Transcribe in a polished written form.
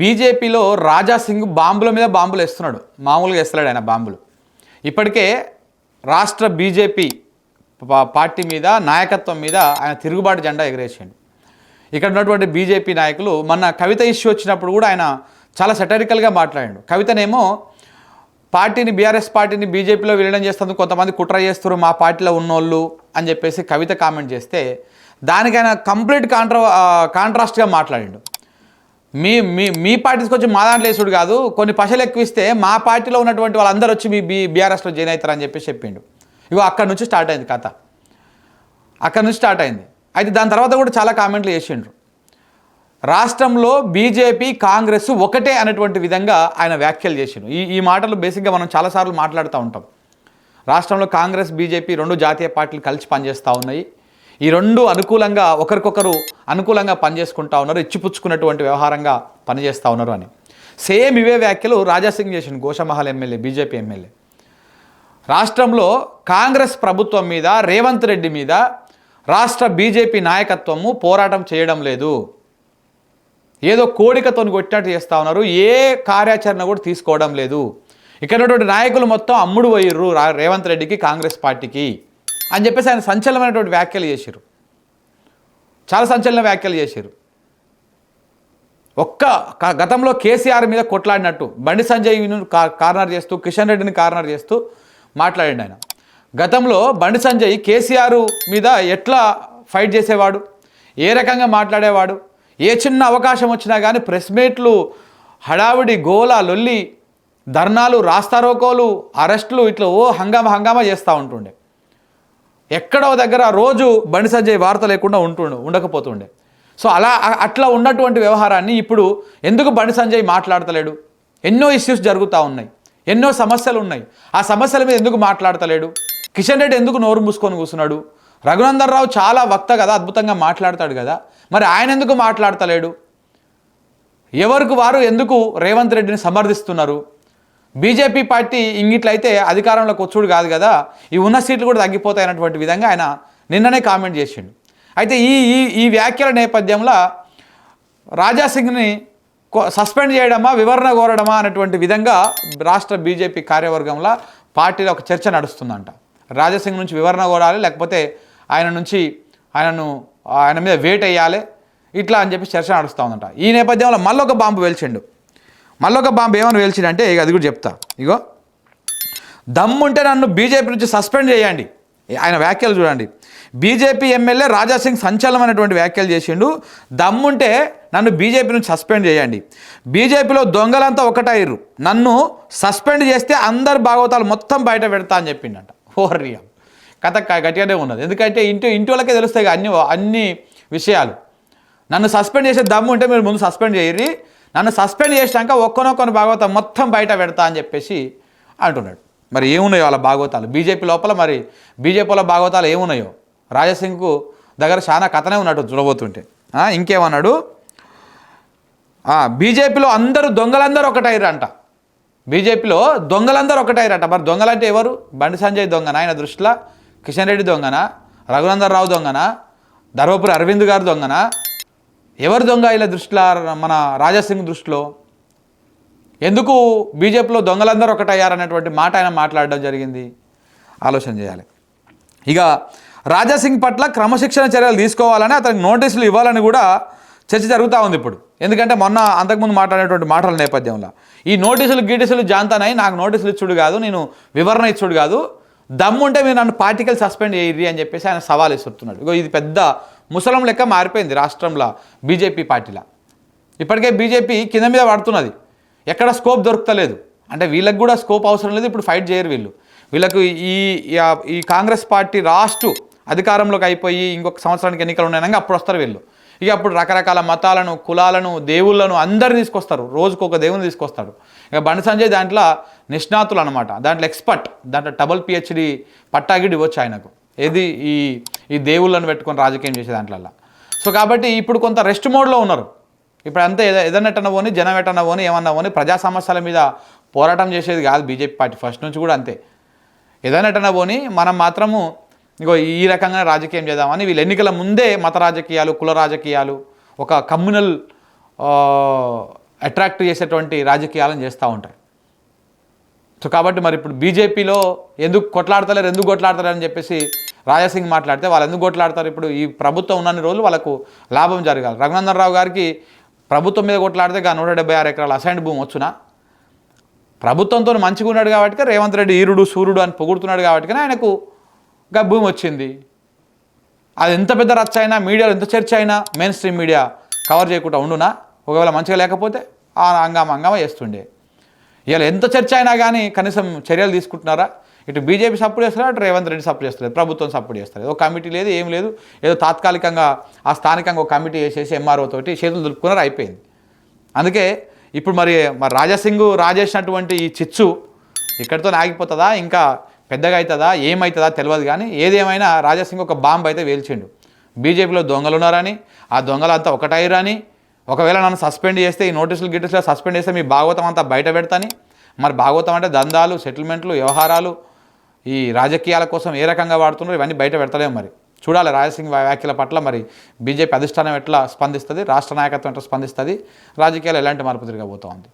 బీజేపీలో రాజా సింగ్ బాంబుల మీద బాంబులు వేస్తున్నాడు. మామూలుగా వేస్తలేడు ఆయన బాంబులు. ఇప్పటికే రాష్ట్ర బీజేపీ పార్టీ మీద నాయకత్వం మీద ఆయన తిరుగుబాటు జెండా ఎగరేసాడు. ఇక్కడ ఉన్నటువంటి బీజేపీ నాయకులు మొన్న కవిత ఇష్యూ వచ్చినప్పుడు కూడా ఆయన చాలా సెటరికల్గా మాట్లాడాడు. కవితనేమో పార్టీని బీఆర్ఎస్ పార్టీని బీజేపీలో విలీనం చేస్తుంది, కొంతమంది కుట్ర చేస్తారు మా పార్టీలో ఉన్నోళ్ళు అని చెప్పేసి కవిత కామెంట్ చేస్తే దానికి ఆయన కంప్లీట్ కాంట్రాస్ట్గా మాట్లాడాడు. మీ మీ మీ పార్టీకి వచ్చి మా దాంట్లో వేసుడు కాదు, కొన్ని పశలు ఎక్కువిస్తే మా పార్టీలో ఉన్నటువంటి వాళ్ళందరూ వచ్చి మీ బీఆర్ఎస్లో జాయిన్ అవుతారని చెప్పేసి చెప్పిండు. ఇగో అక్కడి నుంచి స్టార్ట్ అయింది కథ. అక్కడి నుంచి స్టార్ట్ అయింది. అయితే దాని తర్వాత కూడా చాలా కామెంట్లు చేసిండ్రు. రాష్ట్రంలో బీజేపీ కాంగ్రెస్ ఒకటే అనేటువంటి విధంగా ఆయన వ్యాఖ్యలు చేసిండు. ఈ మాటలు బేసిక్గా మనం చాలాసార్లు మాట్లాడుతూ ఉంటాం. రాష్ట్రంలో కాంగ్రెస్ బీజేపీ రెండు జాతీయ పార్టీలు కలిసి పనిచేస్తూ ఉన్నాయి. ఈ రెండు అనుకూలంగా ఒకరికొకరు అనుకూలంగా పనిచేసుకుంటా ఉన్నారు, ఇచ్చిపుచ్చుకున్నటువంటి వ్యవహారంగా పనిచేస్తూ ఉన్నారు అని సేమ్ ఇవే వ్యాఖ్యలు రాజాసింగ్ చేసిండు. Goshamahal MLA, BJP MLA. రాష్ట్రంలో కాంగ్రెస్ ప్రభుత్వం మీద, రేవంత్ రెడ్డి మీద రాష్ట్ర బీజేపీ నాయకత్వము పోరాటం చేయడం లేదు, ఏదో కోడికతో కొట్టినట్టు చేస్తూ ఉన్నారు, ఏ కార్యాచరణ కూడా తీసుకోవడం లేదు, ఇక్కడ ఉన్నటువంటి నాయకులు మొత్తం అమ్ముడు పోయిర్రు రేవంత్ రెడ్డికి, కాంగ్రెస్ పార్టీకి అని చెప్పేసి ఆయన సంచలనమైనటువంటి వ్యాఖ్యలు చేశారు. చాలా సంచలన వ్యాఖ్యలు చేశారు. గతంలో కేసీఆర్ మీద కొట్లాడినట్టు బండి సంజయ్ను కార్నర్ చేస్తూ, కిషన్ రెడ్డిని కార్నర్ చేస్తూ మాట్లాడండి ఆయన. గతంలో బండి సంజయ్ కేసీఆర్ మీద ఎట్లా ఫైట్ చేసేవాడు, ఏ రకంగా మాట్లాడేవాడు, ఏ చిన్న అవకాశం వచ్చినా కానీ ప్రెస్ మీట్లు, హడావిడి, గోల, లొల్లి, ధర్నాలు, రాస్తారోకోలు, అరెస్టులు, ఇట్లా హంగామా చేస్తూ ఉంటుండే. ఎక్కడో దగ్గర రోజు బండి సంజయ్ వార్త లేకుండా ఉండకపోతుండే. సో అట్లా ఉన్నటువంటి వ్యవహారాన్ని ఇప్పుడు ఎందుకు బండి సంజయ్ మాట్లాడతలేడు? ఎన్నో ఇష్యూస్ జరుగుతూ ఉన్నాయి, ఎన్నో సమస్యలు ఉన్నాయి. ఆ సమస్యల మీద ఎందుకు మాట్లాడతలేడు? కిషన్ రెడ్డి ఎందుకు నోరు మూసుకొని కూర్చున్నాడు? రఘునందన్ రావు చాలా వక్త కదా, అద్భుతంగా మాట్లాడతాడు కదా, మరి ఆయన ఎందుకు మాట్లాడతలేడు? ఎవరికి వారు ఎందుకు రేవంత్ రెడ్డిని సమర్థిస్తున్నారు? బీజేపీ పార్టీ ఇంగిట్లయితే అధికారంలోకి వచ్చుడు కాదు కదా, ఈ ఉన్న సీట్లు కూడా తగ్గిపోతాయన్నటువంటి విధంగా ఆయన నిన్ననే కామెంట్ చేసిండు. అయితే ఈ వ్యాఖ్యల నేపథ్యంలో రాజాసింగ్ని సస్పెండ్ చేయడమా, వివరణ కోరడమా అనేటువంటి విధంగా రాష్ట్ర బీజేపీ కార్యవర్గంలో పార్టీలో ఒక చర్చ నడుస్తుందంట. రాజాసింగ్ నుంచి వివరణ కోరాలి, లేకపోతే ఆయన మీద వేట్ వేయాలి, ఇట్లా అని చెప్పి చర్చ నడుస్తూ ఉందంట. ఈ నేపథ్యంలో మళ్ళొక బాంబు వేల్చిండు. మళ్ళొక బాంబు ఏమని వేల్చిండంటే అది కూడా చెప్తా. ఇగో, దమ్ముంటే నన్ను బీజేపీ నుంచి సస్పెండ్ చేయండి. ఆయన వ్యాఖ్యలు చూడండి. బీజేపీ ఎమ్మెల్యే రాజాసింగ్ సంచలనమైనటువంటి వ్యాఖ్యలు చేసిండు. దమ్ముంటే నన్ను బీజేపీ నుంచి సస్పెండ్ చేయండి. బీజేపీలో దొంగలంతా ఒకటైర్రు, నన్ను సస్పెండ్ చేస్తే అందరు భాగవతాలు మొత్తం బయట పెడతా అని చెప్పిండట. ఓర్రియా, కథ గట్టిగానే ఉన్నది. ఎందుకంటే ఇంటి వాళ్ళకే తెలుస్తాయి అన్ని విషయాలు. నన్ను సస్పెండ్ చేసే దమ్ము ఉంటే మీరు ముందు సస్పెండ్ చేయరి, నన్ను సస్పెండ్ చేసినాక ఒక్కనొక్కని భాగవతం మొత్తం బయట పెడతా అని చెప్పేసి అంటున్నాడు. మరి ఏమున్నాయో వాళ్ళ భాగవతాలు బీజేపీ లోపల, మరి బీజేపీలో భాగవతాలు ఏమున్నాయో? రాజాసింగ్కు దగ్గర చాలా కథనే ఉన్నట్టు చూడబోతుంటే. ఇంకేమన్నాడు? బీజేపీలో దొంగలందరూ ఒకటైరంట. బీజేపీలో దొంగలందరూ ఒకటైరట. మరి దొంగలంటే ఎవరు? బండి సంజయ్ దొంగనా ఆయన దృష్టిలో? కిషన్ రెడ్డి దొంగనా? రఘునందన్ రావు దొంగనా? ధర్మపురి అరవింద్ గారు దొంగనా? ఎవరు దొంగ ఇలా దృష్టిలో, మన రాజాసింగ్ దృష్టిలో? ఎందుకు బీజేపీలో దొంగలందరూ ఒకటయ్యారనేటువంటి మాట ఆయన మాట్లాడడం జరిగింది? ఆలోచన చేయాలి. ఇక రాజాసింగ్ పట్ల క్రమశిక్షణ చర్యలు తీసుకోవాలని, అతనికి నోటీసులు ఇవ్వాలని కూడా చర్చ జరుగుతూ ఉంది ఇప్పుడు. ఎందుకంటే అంతకుముందు మాట్లాడేటువంటి మాటల నేపథ్యంలో ఈ నోటీసులు జాంతానై నాకు నోటీసులు ఇచ్చుడు కాదు, నేను వివరణ ఇచ్చుడు కాదు, దమ్ముంటే మీరు నన్ను పార్టీకి సస్పెండ్ చేయరి అని చెప్పేసి ఆయన సవాల్ ఇస్తున్నాడు. ఇగో ఇది పెద్ద ముసలం లెక్క మారిపోయింది రాష్ట్రంలో బీజేపీ పార్టీలో. ఇప్పటికే బీజేపీ కింద మీద పడుతున్నది, ఎక్కడ స్కోప్ దొరుకుతలేదు. అంటే వీళ్ళకి కూడా స్కోప్ అవసరం లేదు, ఇప్పుడు ఫైట్ చేయరు వీళ్ళకు. ఈ కాంగ్రెస్ పార్టీ రాష్ట్ర అధికారంలోకి అయిపోయి ఇంకొక సంవత్సరానికి ఎన్నికలు ఉన్నాయనగా అప్పుడు వస్తారు వీళ్ళు. ఇక అప్పుడు రకరకాల మతాలను, కులాలను, దేవుళ్ళను అందరిని తీసుకొస్తారు, రోజుకొక దేవుని తీసుకొస్తాడు. ఇక బండి సంజయ్ దాంట్లో నిష్ణాతులు అనమాట, దాంట్లో ఎక్స్పర్ట్, దాంట్లో డబుల్ PhD పట్టాగిడి ఇవ్వచ్చు ఆయనకు. ఏది ఈ దేవుళ్ళను పెట్టుకొని రాజకీయం చేసే దాంట్లో. సో కాబట్టి ఇప్పుడు కొంత రెస్ట్ మోడ్లో ఉన్నారు. ఇప్పుడు అంతా ఏదన్నట్టన పోని, జనం ఎట్టన పోని, ఏమన్నా పోని, ప్రజా సమస్యల మీద పోరాటం చేసేది కాదు బీజేపీ పార్టీ ఫస్ట్ నుంచి కూడా అంతే. ఏదన్నట్టన పోని మనం మాత్రము ఇంకో ఈ రకంగా రాజకీయం చేద్దామని వీళ్ళు ఎన్నికల ముందే మత రాజకీయాలు, కుల రాజకీయాలు, ఒక కమ్యూనల్ అట్రాక్ట్ చేసేటువంటి రాజకీయాలను చేస్తూ ఉంటారు. సో కాబట్టి మరి ఇప్పుడు బీజేపీలో ఎందుకు కొట్లాడతలేరు అని చెప్పేసి రాజాసింగ్ మాట్లాడితే వాళ్ళు ఎందుకు కొట్లాడతారు? ఇప్పుడు ఈ ప్రభుత్వం ఉన్నన్ని రోజులు వాళ్ళకు లాభం జరగాలి. రఘునందన్ రావు గారికి ప్రభుత్వం మీద కొట్లాడితే 176 ఎకరాల అసైన్డ్ భూమి వచ్చునా? ప్రభుత్వంతో మంచిగా ఉన్నాడు కాబట్టి రేవంత్ రెడ్డి ఈరుడు సూర్యుడు అని పొగుడుతున్నాడు కాబట్టి ఆయనకు భూమి వచ్చింది. అది ఎంత పెద్ద రచ్చ అయినా, మీడియాలో ఎంత చర్చ అయినా మెయిన్ స్ట్రీమ్ మీడియా కవర్ చేయకుండా ఉండునా? ఒకవేళ మంచిగా లేకపోతే ఆ హంగామా చేస్తుండే. ఇవాళ ఎంత చర్చ అయినా కానీ కనీసం చర్యలు తీసుకుంటున్నారా? ఇటు బీజేపీ సపోర్ట్ చేస్తారు, అటు రేవంత్ రెడ్డి సపోర్ట్ చేస్తారు, ప్రభుత్వం సపోర్ట్ చేస్తారు. ఒక కమిటీ లేదు, ఏం లేదు. ఏదో తాత్కాలికంగా ఆ స్థానికంగా ఒక కమిటీ వేసేసి ఎంఆర్ఓ తోటి చేతులు దులుపుకున్నారు, అయిపోయింది. అందుకే ఇప్పుడు మరి రాజాసింగ్ రాజేసినటువంటి ఈ చిచ్చు ఇక్కడితో ఆగిపోతుందా, ఇంకా పెద్దగా అవుతుందా, ఏమవుతుందా తెలియదు. కానీ ఏదేమైనా రాజాసింగ్ ఒక బాంబు అయితే వేల్చిండు. బీజేపీలో దొంగలు ఉన్నారని, ఆ దొంగలంతా ఒకటైరని, ఒకవేళ నన్ను సస్పెండ్ చేస్తే ఈ నోటీసులు సస్పెండ్ చేస్తే మీ భాగవతం అంతా బయట పెడతాని. మరి భాగవతం అంటే దందాలు, సెటిల్మెంట్లు, వ్యవహారాలు, ఈ రాజకీయాల కోసం ఏ రకంగా వాడుతున్నారు ఇవన్నీ బయట పెడతలేము. మరి చూడాలి రాజాసింగ్ వ్యాఖ్యల పట్ల మరి బీజేపీ అధిష్టానం ఎట్లా స్పందిస్తుంది, రాష్ట్ర నాయకత్వం ఎట్లా స్పందిస్తుంది, రాజకీయాలు ఎలాంటి మార్పు తిరగబోతూ ఉంది.